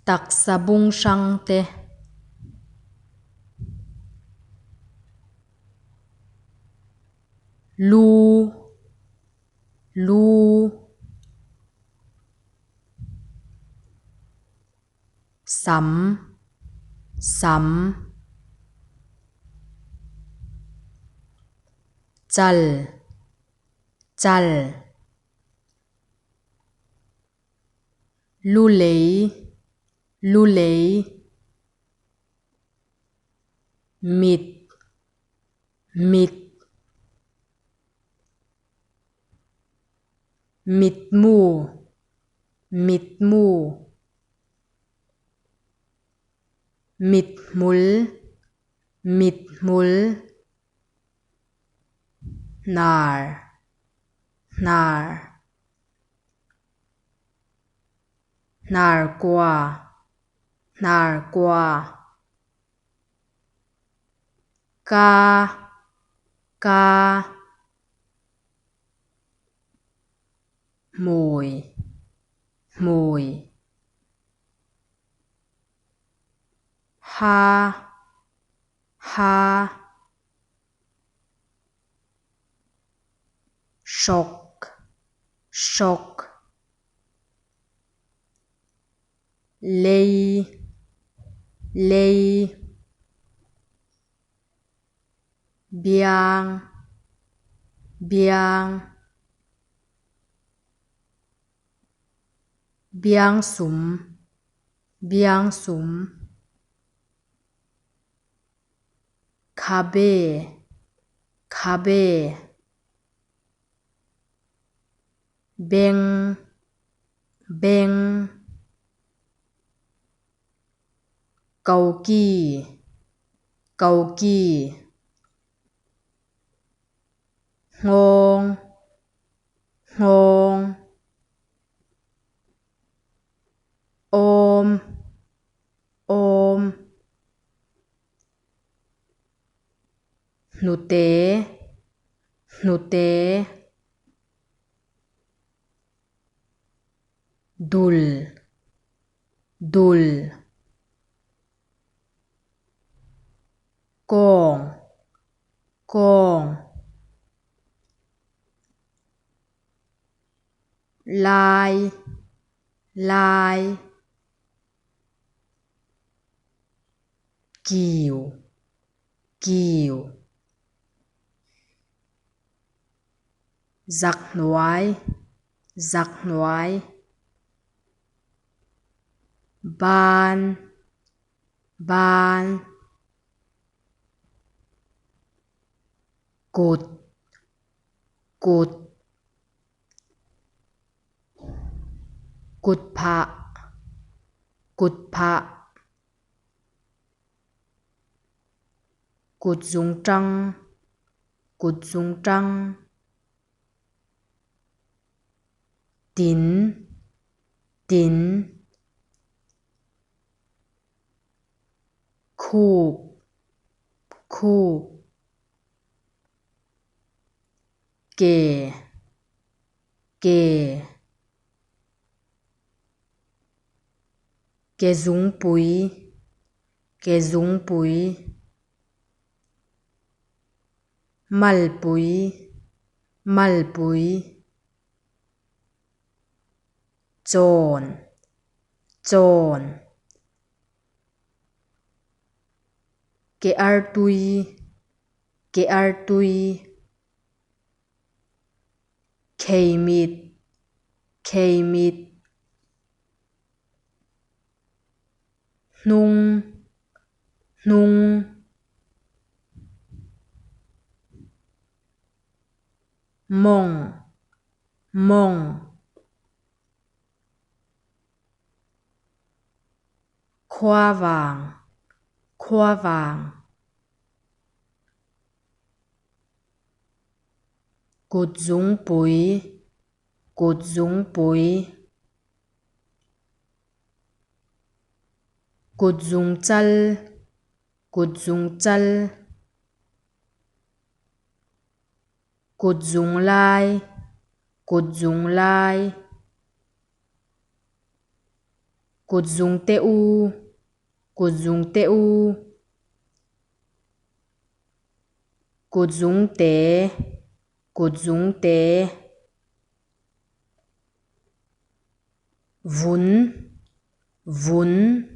taksa bung sang te lu sam chal lu lei mit mu mit mul nar kwa ka mùi ha shock lei biang sum khabe beng cầu kỳ ngong om nute dul kong lai kiều giặc nhoái ban cột phạ cột dung trăng tín khúc kề dung pui mal pui chon ke ar tui khei mit hnung mong khoa vàng cột dung pui cột dung chal cột dung lai Kut dung te u. Kut dung te u. Kut dung te. Kut dung te. Vun. Vun.